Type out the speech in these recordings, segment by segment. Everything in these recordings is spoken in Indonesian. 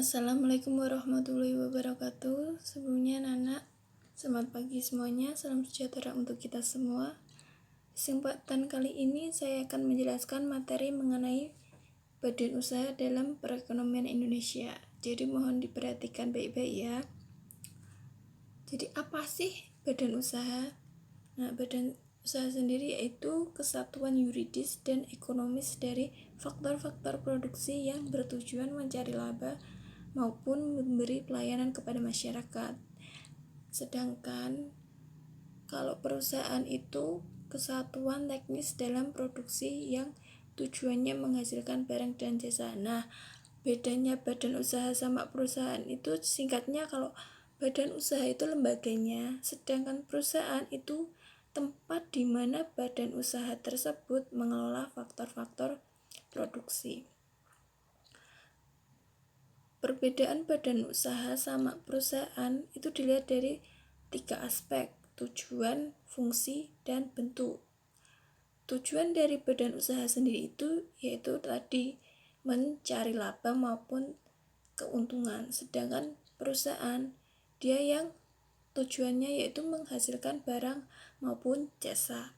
Assalamualaikum warahmatullahi wabarakatuh. Sebelumnya Nana, selamat pagi semuanya. Salam sejahtera untuk kita semua. Kesempatan kali ini saya akan menjelaskan materi mengenai badan usaha dalam perekonomian Indonesia. Jadi mohon diperhatikan baik-baik ya. Jadi apa sih badan usaha? Nah, badan usaha sendiri yaitu kesatuan yuridis dan ekonomis dari faktor-faktor produksi yang bertujuan mencari laba maupun memberi pelayanan kepada masyarakat. Sedangkan kalau perusahaan itu kesatuan teknis dalam produksi yang tujuannya menghasilkan barang dan jasa. Nah, bedanya badan usaha sama perusahaan itu singkatnya, kalau badan usaha itu lembaganya, sedangkan perusahaan itu tempat di mana badan usaha tersebut mengelola faktor-faktor produksi. Perbedaan badan usaha sama perusahaan itu dilihat dari 3 aspek: tujuan, fungsi, dan bentuk. Tujuan dari badan usaha sendiri itu yaitu tadi mencari laba maupun keuntungan, sedangkan perusahaan dia yang tujuannya yaitu menghasilkan barang maupun jasa.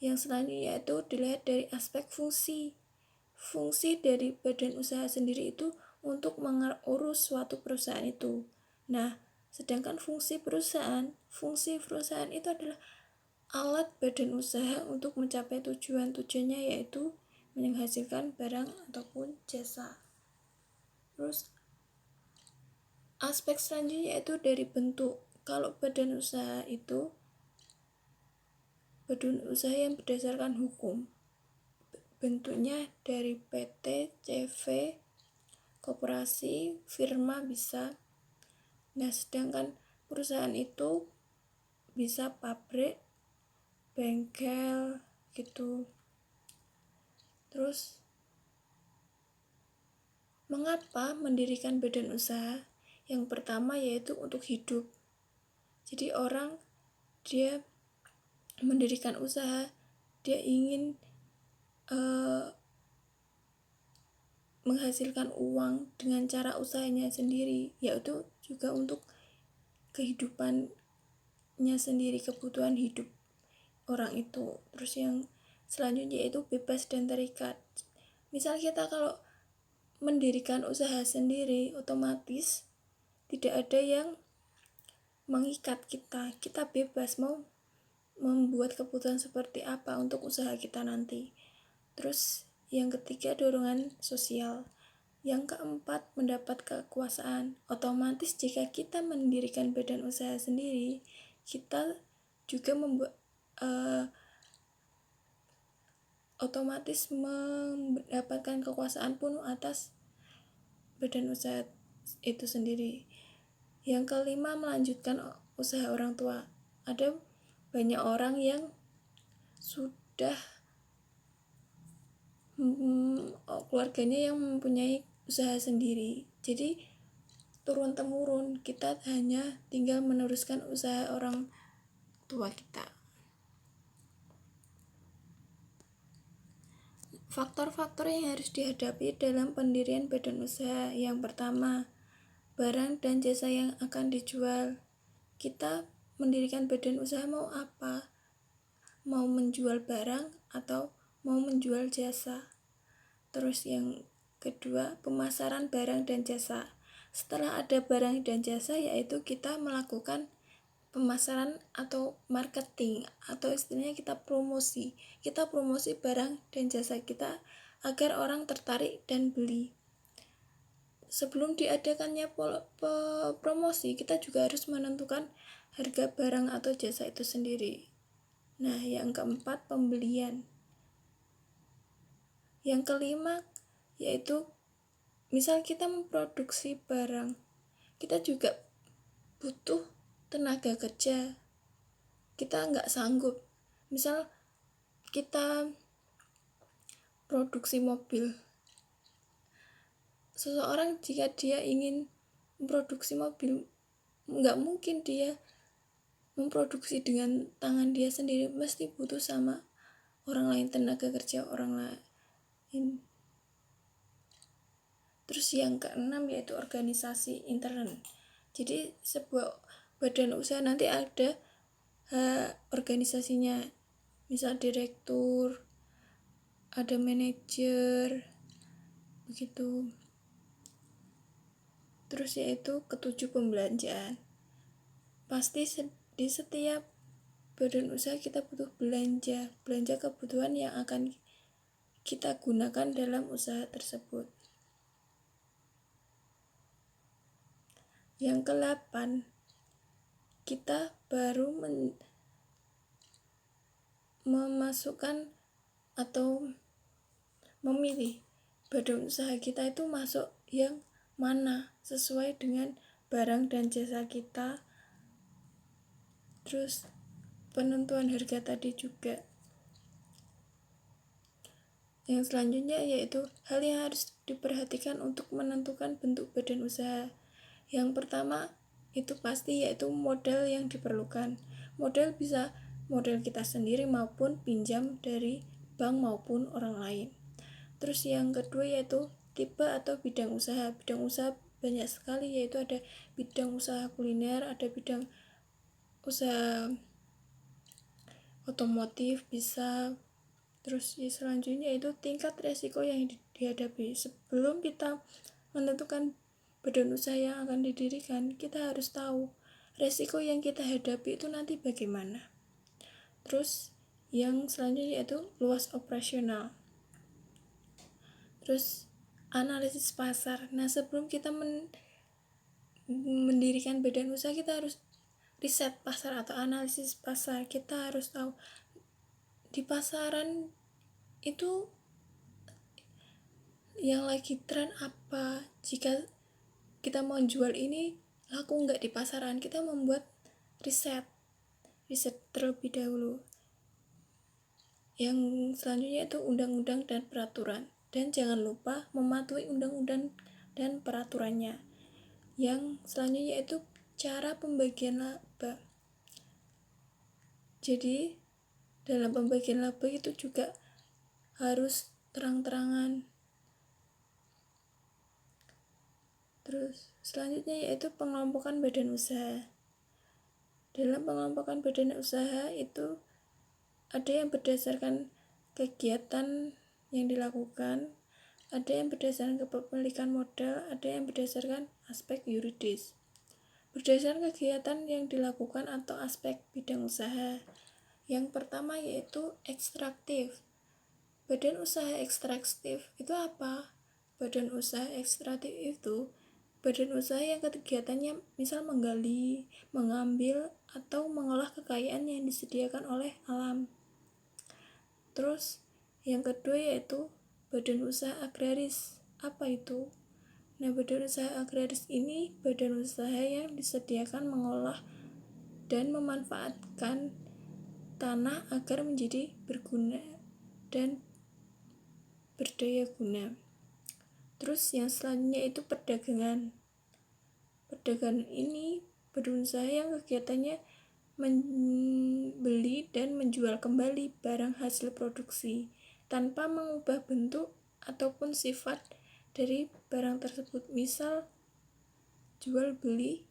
Yang selanjutnya yaitu dilihat dari aspek fungsi. Fungsi dari badan usaha sendiri itu untuk mengurus suatu perusahaan itu. Nah, sedangkan fungsi perusahaan itu adalah alat badan usaha untuk mencapai tujuannya yaitu menghasilkan barang ataupun jasa. Terus aspek selanjutnya yaitu dari bentuk. Kalau badan usaha itu badan usaha yang berdasarkan hukum. Bentuknya dari PT, CV, koperasi, firma bisa. Nah, sedangkan perusahaan itu bisa pabrik, bengkel gitu. Terus mengapa mendirikan badan usaha? Yang pertama yaitu untuk hidup. Jadi orang dia mendirikan usaha, dia ingin menghasilkan uang dengan cara usahanya sendiri, yaitu juga untuk kehidupannya sendiri, kebutuhan hidup orang itu. Terus yang selanjutnya yaitu bebas dan terikat. Misal kita kalau mendirikan usaha sendiri, otomatis tidak ada yang mengikat kita bebas mau membuat keputusan seperti apa untuk usaha kita nanti. Terus yang ketiga dorongan sosial. Yang keempat mendapat kekuasaan. Otomatis jika kita mendirikan badan usaha sendiri, kita juga otomatis mendapatkan kekuasaan penuh atas badan usaha itu sendiri. Yang kelima melanjutkan usaha orang tua. Ada banyak orang yang sudah keluarganya yang mempunyai usaha sendiri, jadi turun-temurun kita hanya tinggal meneruskan usaha orang tua kita. Faktor-faktor yang harus dihadapi dalam pendirian badan usaha. Yang pertama, barang dan jasa yang akan dijual. Kita mendirikan badan usaha mau apa? Mau menjual barang atau mau menjual jasa? Terus yang kedua, pemasaran barang dan jasa. Setelah ada barang dan jasa, yaitu kita melakukan pemasaran atau marketing, atau istilahnya kita promosi barang dan jasa kita agar orang tertarik dan beli. Sebelum diadakannya promosi, kita juga harus menentukan harga barang atau jasa itu sendiri. Nah, yang keempat pembelian. Yang kelima yaitu misal kita memproduksi barang, kita juga butuh tenaga kerja. Kita nggak sanggup, misal kita produksi mobil, seseorang jika dia ingin memproduksi mobil, nggak mungkin dia memproduksi dengan tangan dia sendiri, mesti butuh sama orang lain, tenaga kerja orang lain. Terus yang keenam yaitu organisasi intern. Jadi sebuah badan usaha nanti ada organisasinya, misal direktur, ada manajer, begitu. Terus yaitu ketujuh, pembelanjaan. Pasti di setiap badan usaha kita butuh belanja kebutuhan yang akan kita gunakan dalam usaha tersebut. Yang ke-8, kita baru memasukkan atau memilih badan usaha kita itu masuk yang mana sesuai dengan barang dan jasa kita. Terus penentuan harga tadi juga. Yang selanjutnya yaitu hal yang harus diperhatikan untuk menentukan bentuk badan usaha. Yang pertama itu pasti yaitu modal yang diperlukan. Modal bisa modal kita sendiri maupun pinjam dari bank maupun orang lain. Terus yang kedua yaitu tipe atau bidang usaha. Bidang usaha banyak sekali, yaitu ada bidang usaha kuliner, ada bidang usaha otomotif bisa. Terus selanjutnya itu tingkat resiko yang dihadapi. Sebelum kita menentukan badan usaha yang akan didirikan, kita harus tahu resiko yang kita hadapi itu nanti bagaimana. Terus yang selanjutnya yaitu luas operasional. Terus analisis pasar. Nah, sebelum kita mendirikan badan usaha, kita harus riset pasar atau analisis pasar. Kita harus tahu di pasaran itu yang lagi tren apa. Jika kita mau jual ini laku nggak di pasaran, kita membuat riset terlebih dahulu. Yang selanjutnya itu undang-undang dan peraturan. Dan jangan lupa mematuhi undang-undang dan peraturannya. Yang selanjutnya itu cara pembagian laba. Jadi dalam pembagian laba itu juga harus terang-terangan. Terus selanjutnya yaitu pengelompokan badan usaha. Dalam pengelompokan badan usaha itu ada yang berdasarkan kegiatan yang dilakukan, ada yang berdasarkan kepemilikan modal, ada yang berdasarkan aspek yuridis. Berdasarkan kegiatan yang dilakukan atau aspek bidang usaha. Yang pertama yaitu ekstraktif. Badan usaha ekstraktif itu apa? Badan usaha ekstraktif itu badan usaha yang kegiatannya misal menggali, mengambil, atau mengolah kekayaan yang disediakan oleh alam. Terus yang kedua yaitu badan usaha agraris. Apa itu? Nah, badan usaha agraris ini badan usaha yang disediakan mengolah dan memanfaatkan tanah agar menjadi berguna dan berdaya guna. Terus yang selanjutnya itu perdagangan. Perdagangan ini badan usaha yang kegiatannya membeli dan menjual kembali barang hasil produksi tanpa mengubah bentuk ataupun sifat dari barang tersebut. Misal jual beli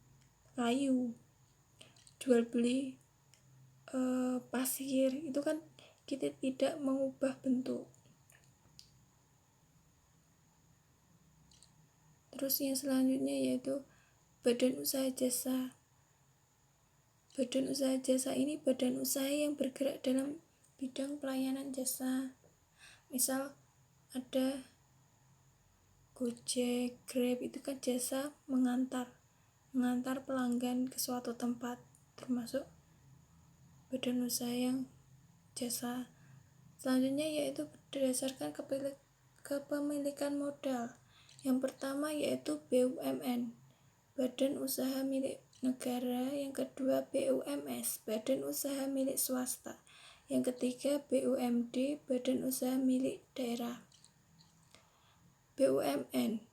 kayu, jual beli pasir, itu kan kita tidak mengubah bentuk. Terus yang selanjutnya yaitu badan usaha jasa. Badan usaha jasa ini badan usaha yang bergerak dalam bidang pelayanan jasa. Misal ada Gojek, Grab, itu kan jasa mengantar pelanggan ke suatu tempat, termasuk badan usaha yang jasa. Selanjutnya yaitu berdasarkan kepemilikan modal. Yang pertama yaitu BUMN, badan usaha milik negara. Yang kedua BUMS, badan usaha milik swasta. Yang ketiga BUMD, badan usaha milik daerah. BUMN,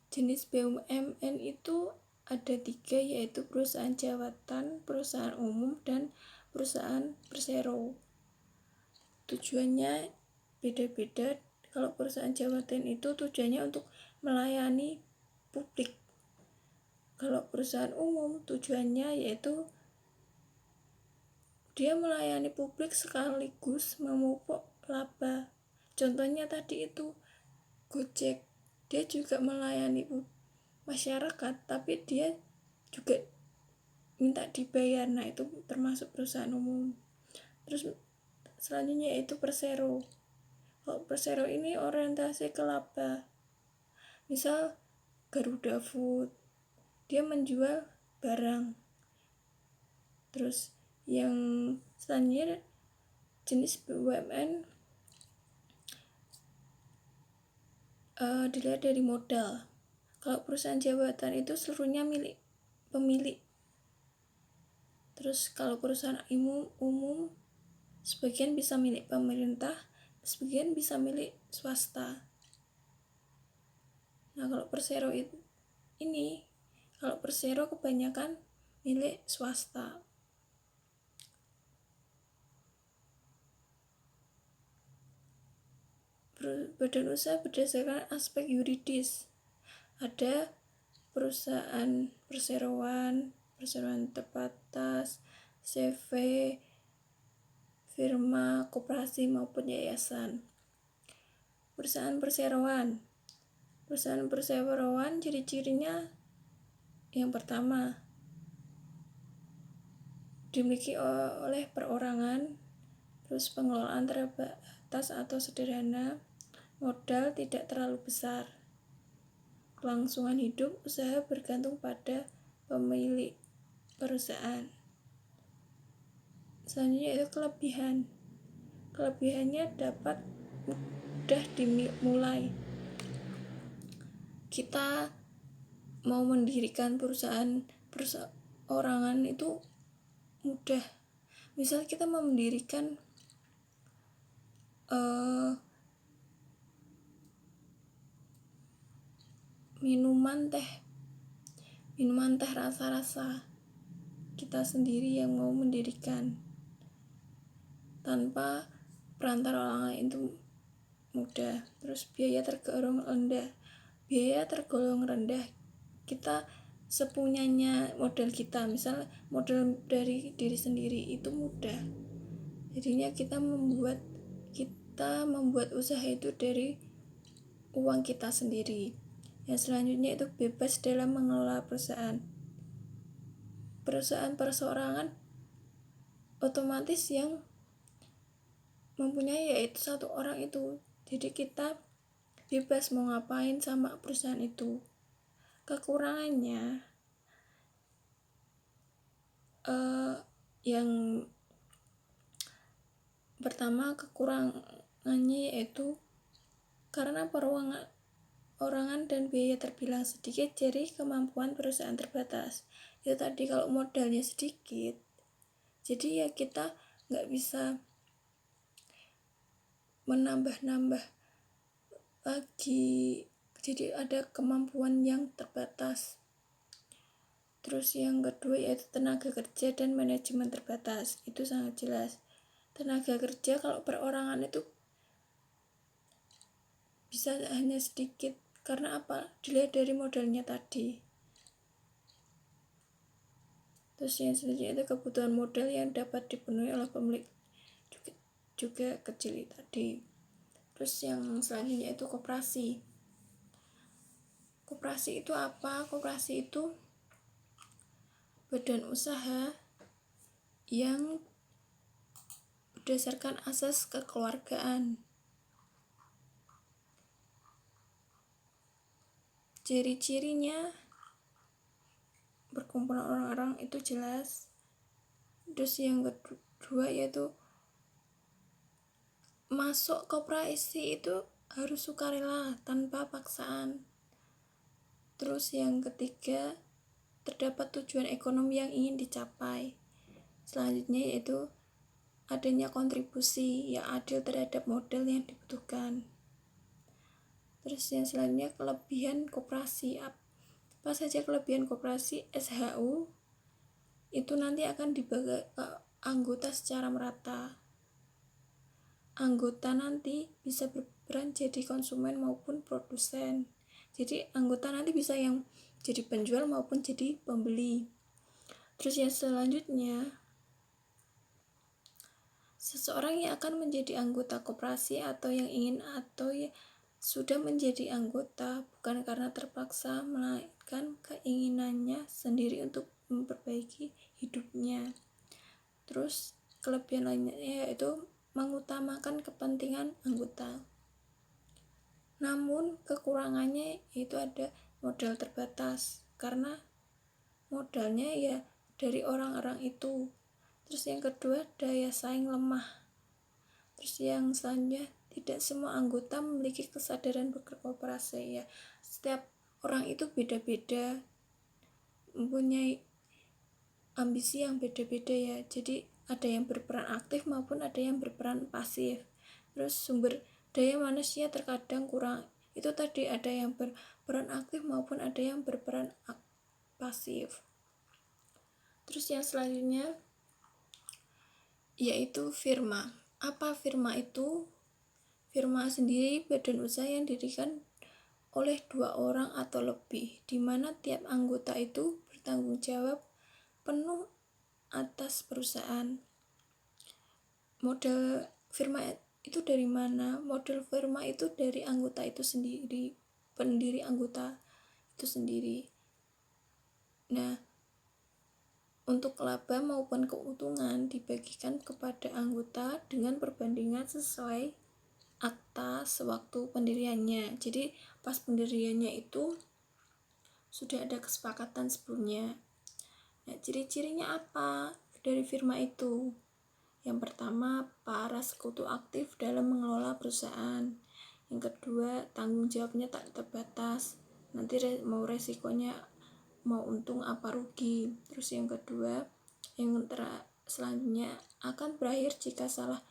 jenis BUMN itu ada 3, yaitu perusahaan jawatan, perusahaan umum, dan perusahaan persero. Tujuannya beda-beda. Kalau perusahaan jawatan itu tujuannya untuk melayani publik. Kalau perusahaan umum tujuannya yaitu dia melayani publik sekaligus memupuk laba. Contohnya tadi itu Gojek, dia juga melayani masyarakat, tapi dia juga minta dibayar. Nah, itu termasuk perusahaan umum. Terus selanjutnya yaitu Persero. Kalau Persero ini orientasi ke laba. Misal Garuda Food, dia menjual barang. Terus yang selanjutnya jenis BUMN dilihat dari modal. Kalau perusahaan jabatan itu seluruhnya milik pemilik. Terus kalau perusahaan umum sebagian bisa milik pemerintah, sebagian bisa milik swasta. Nah, kalau Persero kalau Persero kebanyakan milik swasta. Badan usaha berdasarkan aspek yuridis. Ada perusahaan perseroan terbatas, CV, firma, koperasi maupun yayasan. Perusahaan perseroan ciri-cirinya yang pertama, dimiliki oleh perorangan, terus pengelolaan terbatas atau sederhana, modal tidak terlalu besar. Kelangsungan hidup usaha bergantung pada pemilik perusahaan. Selanjutnya itu kelebihan. Kelebihannya dapat mudah dimulai. Kita mau mendirikan perusahaan perorangan itu mudah. Misal kita mau mendirikan minuman teh rasa-rasa, kita sendiri yang mau mendirikan tanpa perantara orang lain itu mudah. Terus biaya tergolong rendah, kita sepunyanya modal kita, misal modal dari diri sendiri itu mudah. Jadinya kita membuat usaha itu dari uang kita sendiri. Yang selanjutnya itu bebas dalam mengelola perusahaan. Perusahaan perseorangan otomatis yang mempunyai yaitu satu orang itu. Jadi kita bebas mau ngapain sama perusahaan itu. Kekurangannya yang pertama, kekurangannya yaitu karena perorangan dan biaya terbilang sedikit, jadi kemampuan perusahaan terbatas. Itu tadi, kalau modalnya sedikit, jadi ya kita nggak bisa menambah-nambah lagi, jadi ada kemampuan yang terbatas. Terus yang kedua yaitu tenaga kerja dan manajemen terbatas. Itu sangat jelas. Tenaga kerja kalau perorangan itu bisa hanya sedikit. Karena apa? Dilihat dari modalnya tadi. Terus yang selanjutnya itu kebutuhan modal yang dapat dipenuhi oleh pemilik juga kecil tadi. Terus yang selanjutnya itu koperasi. Koperasi itu apa? Koperasi itu badan usaha yang berdasarkan asas kekeluargaan. Ciri-cirinya berkumpulan orang-orang itu jelas. Terus yang kedua yaitu masuk koperasi itu harus sukarela tanpa paksaan. Terus yang ketiga, terdapat tujuan ekonomi yang ingin dicapai. Selanjutnya yaitu adanya kontribusi yang adil terhadap modal yang dibutuhkan. Terus yang selanjutnya kelebihan koperasi. Apa saja kelebihan koperasi? SHU itu nanti akan dibagi ke anggota secara merata. Anggota nanti bisa berperan jadi konsumen maupun produsen. Jadi anggota nanti bisa yang jadi penjual maupun jadi pembeli. Terus yang selanjutnya, seseorang yang akan menjadi anggota koperasi atau yang ingin atau sudah menjadi anggota bukan karena terpaksa, melainkan keinginannya sendiri untuk memperbaiki hidupnya. Terus kelebihan lainnya yaitu mengutamakan kepentingan anggota. Namun kekurangannya yaitu ada modal terbatas, karena modalnya ya dari orang-orang itu. Terus yang kedua, daya saing lemah. Terus yang selanjutnya, tidak semua anggota memiliki kesadaran berkooperasi ya. Setiap orang itu beda-beda, mempunyai ambisi yang beda-beda ya. Jadi ada yang berperan aktif maupun ada yang berperan pasif. Terus sumber daya manusia terkadang kurang. Itu tadi ada yang berperan aktif maupun ada yang berperan pasif. Terus yang selanjutnya yaitu firma. Apa firma itu? Firma sendiri badan usaha yang didirikan oleh 2 orang atau lebih, di mana tiap anggota itu bertanggung jawab penuh atas perusahaan. Model firma itu dari mana? Model firma itu dari anggota itu sendiri, pendiri anggota itu sendiri. Nah, untuk laba maupun keuntungan dibagikan kepada anggota dengan perbandingan sesuai akta sewaktu pendiriannya. Jadi pas pendiriannya itu sudah ada kesepakatan sebelumnya. Nah, ciri-cirinya apa dari firma itu? Yang pertama, para sekutu aktif dalam mengelola perusahaan. Yang kedua, tanggung jawabnya tak terbatas. Nanti mau resikonya, mau untung apa rugi. Terus yang kedua, selanjutnya akan berakhir jika salah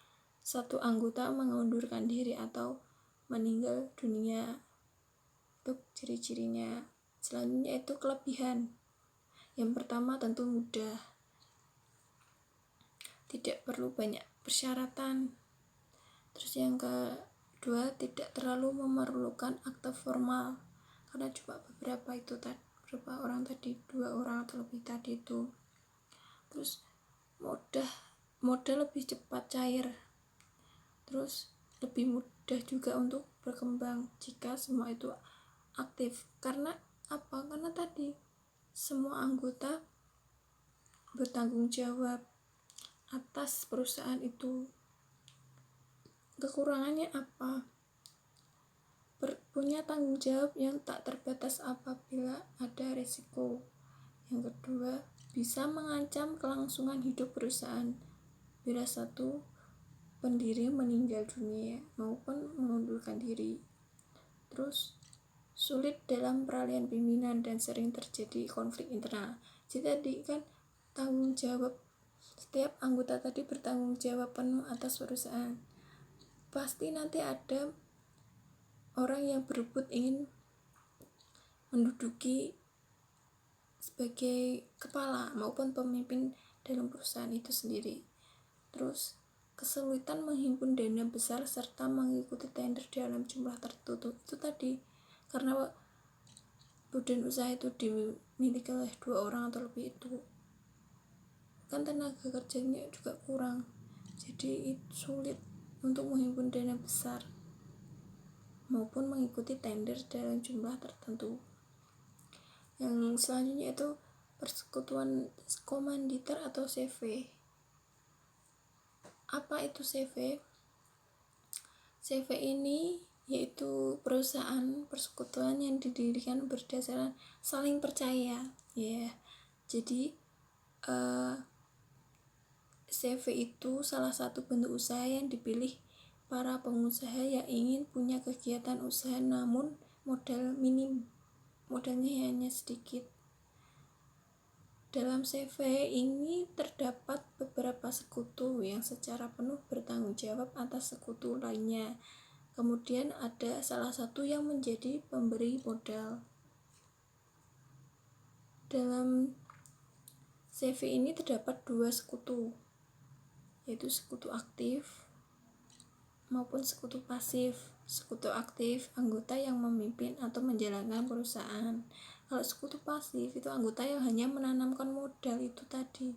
satu anggota mengundurkan diri atau meninggal dunia. Itu ciri-cirinya. Selanjutnya itu kelebihan. Yang pertama tentu mudah, tidak perlu banyak persyaratan. Terus yang kedua, tidak terlalu memerlukan akta formal, karena cuma beberapa orang tadi, 2 orang atau lebih tadi itu. Terus modal lebih cepat cair. Terus lebih mudah juga untuk berkembang jika semua itu aktif. Karena apa? Karena tadi semua anggota bertanggung jawab atas perusahaan itu. Kekurangannya apa? Punya tanggung jawab yang tak terbatas apabila ada risiko. Yang kedua, bisa mengancam kelangsungan hidup perusahaan bila satu pendiri meninggal dunia maupun mengundurkan diri. Terus sulit dalam peralihan pimpinan dan sering terjadi konflik internal. Jadi tadi kan tanggung jawab, setiap anggota tadi bertanggung jawab penuh atas perusahaan. Pasti nanti ada orang yang berebut ingin menduduki sebagai kepala maupun pemimpin dalam perusahaan itu sendiri. Terus kesulitan menghimpun dana besar serta mengikuti tender dalam jumlah tertutup. Itu tadi karena badan usaha itu dimiliki oleh 2 orang atau lebih, itu kan tenaga kerjanya juga kurang, jadi itu sulit untuk menghimpun dana besar maupun mengikuti tender dalam jumlah tertentu. Yang selanjutnya itu persekutuan komanditer atau CV. Apa itu CV? CV ini yaitu perusahaan persekutuan yang didirikan berdasarkan saling percaya ya. Jadi CV itu salah satu bentuk usaha yang dipilih para pengusaha yang ingin punya kegiatan usaha namun modalnya hanya sedikit. Dalam CV ini terdapat beberapa sekutu yang secara penuh bertanggung jawab atas sekutu lainnya. Kemudian ada salah satu yang menjadi pemberi modal. Dalam CV ini terdapat 2 sekutu, yaitu sekutu aktif maupun sekutu pasif. Sekutu aktif, anggota yang memimpin atau menjalankan perusahaan. Kalau sekutu pasif itu anggota yang hanya menanamkan modal itu tadi.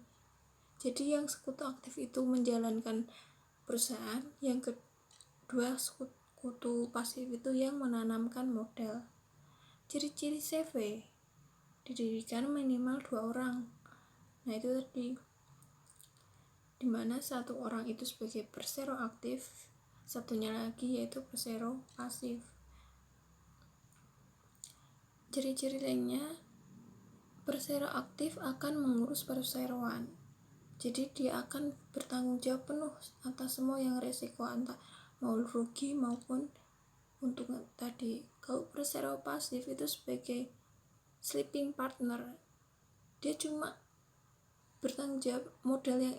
Jadi yang sekutu aktif itu menjalankan perusahaan, yang kedua sekutu pasif itu yang menanamkan modal. Ciri-ciri CV, didirikan minimal 2 orang. Nah itu tadi, dimana satu orang itu sebagai persero aktif, satunya lagi yaitu persero pasif. Ciri-ciri lainnya, persero aktif akan mengurus perseroan. Jadi dia akan bertanggung jawab penuh atas semua yang resiko, entah mau rugi maupun untung tadi. Kalau persero pasif itu sebagai sleeping partner, dia cuma bertanggung jawab modal yang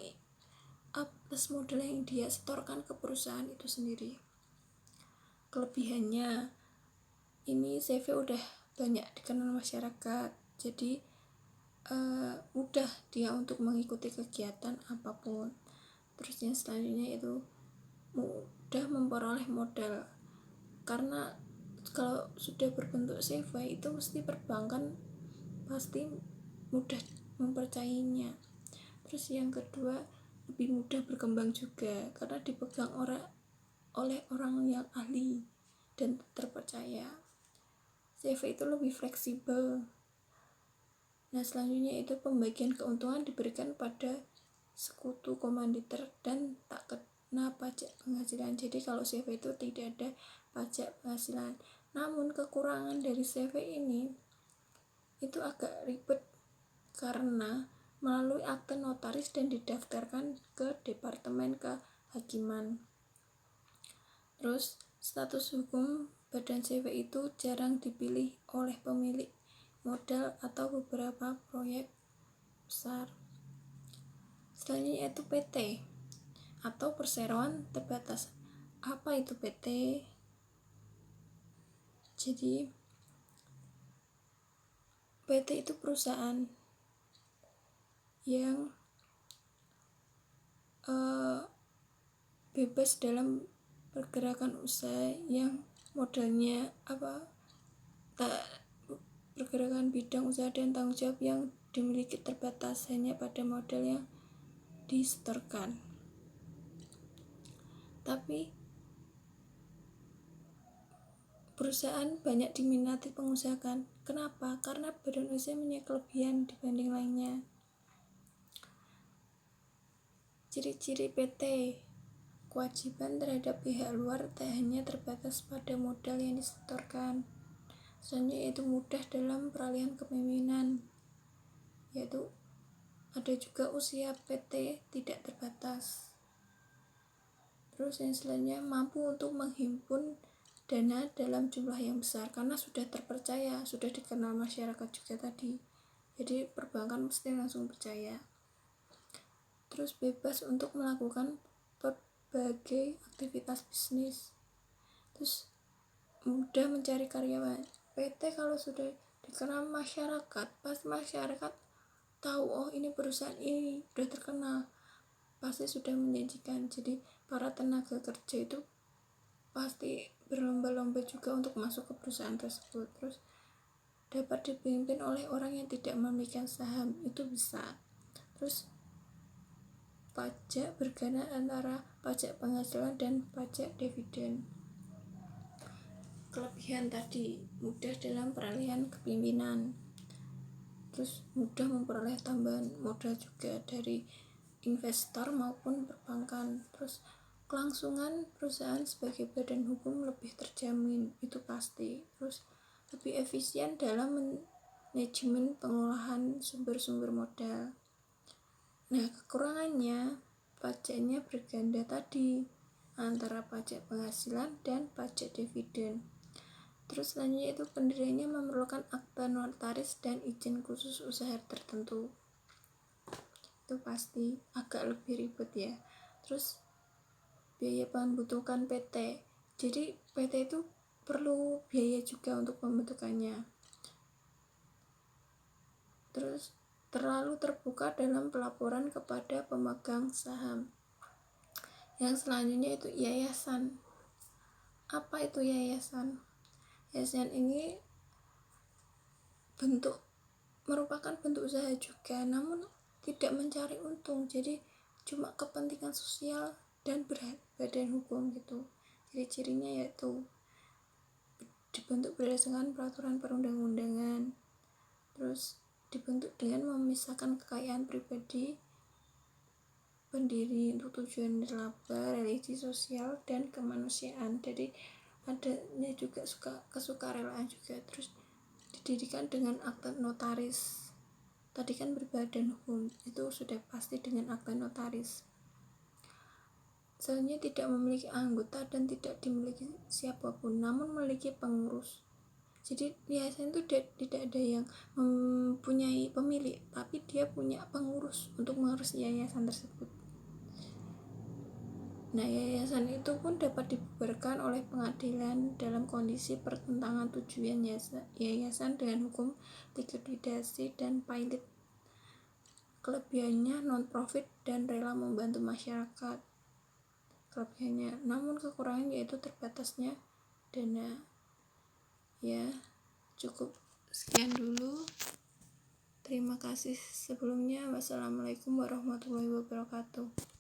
atas modal yang dia setorkan ke perusahaan itu sendiri. Kelebihannya, ini CV udah banyak dikenal masyarakat, jadi mudah dia untuk mengikuti kegiatan apapun. Terus yang selanjutnya itu mudah memperoleh modal, karena kalau sudah berbentuk CV itu mesti perbankan pasti mudah mempercayainya. Terus yang kedua, lebih mudah berkembang juga karena dipegang oleh orang yang ahli dan terpercaya. CV itu lebih fleksibel. Nah selanjutnya itu pembagian keuntungan diberikan pada sekutu komanditer dan tak kena pajak penghasilan. Jadi kalau CV itu tidak ada pajak penghasilan. Namun kekurangan dari CV ini itu agak ribet karena melalui akte notaris dan didaftarkan ke Departemen Kehakiman. Terus status hukum badan CV itu jarang dipilih oleh pemilik modal atau beberapa proyek besar. Selanjutnya itu PT atau perseroan terbatas. Apa itu PT? Jadi PT itu perusahaan yang bebas dalam pergerakan usaha, yang modalnya pergerakan bidang usaha dan tanggung jawab yang dimiliki terbatas hanya pada modal yang disetorkan. Tapi perusahaan banyak diminati pengusaha kan. Kenapa? Karena badan usaha punya kelebihan dibanding lainnya. Ciri-ciri PT, kewajiban terhadap pihak luar tak hanya terbatas pada modal yang disetorkan. Selanjutnya itu mudah dalam peralihan kepemimpinan, yaitu ada juga usia PT tidak terbatas. Terus yang selanjutnya mampu untuk menghimpun dana dalam jumlah yang besar karena sudah terpercaya, sudah dikenal masyarakat juga tadi. Jadi perbankan mesti langsung percaya. Terus bebas untuk melakukan berbagai aktivitas bisnis. Terus mudah mencari karyawan. PT kalau sudah dikenal masyarakat, pasti masyarakat tahu, oh ini perusahaan ini sudah terkenal, pasti sudah menjanjikan. Jadi para tenaga kerja itu pasti berlomba-lomba juga untuk masuk ke perusahaan tersebut. Terus dapat dipimpin oleh orang yang tidak memiliki saham, itu bisa. Terus pajak bergana antara pajak penghasilan dan pajak dividen. Kelebihan tadi, mudah dalam peralihan kepemimpinan, terus mudah memperoleh tambahan modal juga dari investor maupun perbankan. Terus kelangsungan perusahaan sebagai badan hukum lebih terjamin, itu pasti. Terus lebih efisien dalam manajemen pengolahan sumber-sumber modal. Nah kekurangannya, pajaknya berganda tadi antara pajak penghasilan dan pajak dividen. Terus selanjutnya itu pendiriannya memerlukan akta notaris dan izin khusus usaha tertentu. Itu pasti agak lebih ribet ya. Terus biaya pembentukan PT. Jadi PT itu perlu biaya juga untuk pembentukannya. Terus terlalu terbuka dalam pelaporan kepada pemegang saham. Yang selanjutnya itu yayasan. Apa itu yayasan? Yayasan ini merupakan bentuk usaha juga, namun tidak mencari untung, jadi cuma kepentingan sosial dan berbadan hukum gitu. Jadi cirinya yaitu dibentuk berdasarkan peraturan perundang-undangan, terus dibentuk dengan memisahkan kekayaan pribadi pendiri untuk tujuan nirlaba, religi, sosial, dan kemanusiaan. Jadi adanya juga kesukarelaan juga. Terus didirikan dengan akte notaris. Tadi kan berbadan hukum, itu sudah pasti dengan akte notaris. Selanjutnya tidak memiliki anggota dan tidak dimiliki siapapun, namun memiliki pengurus. Jadi yayasan itu tidak ada yang mempunyai pemilik, tapi dia punya pengurus untuk mengurus yayasan tersebut. Nah, yayasan itu pun dapat dibubarkan oleh pengadilan dalam kondisi pertentangan tujuan yayasan dengan hukum likuidasi dan pilot. Kelebihannya non-profit dan rela membantu masyarakat. Kelebihannya, namun kekurangannya yaitu terbatasnya dana. Ya, cukup sekian dulu. Terima kasih sebelumnya. Wassalamualaikum warahmatullahi wabarakatuh.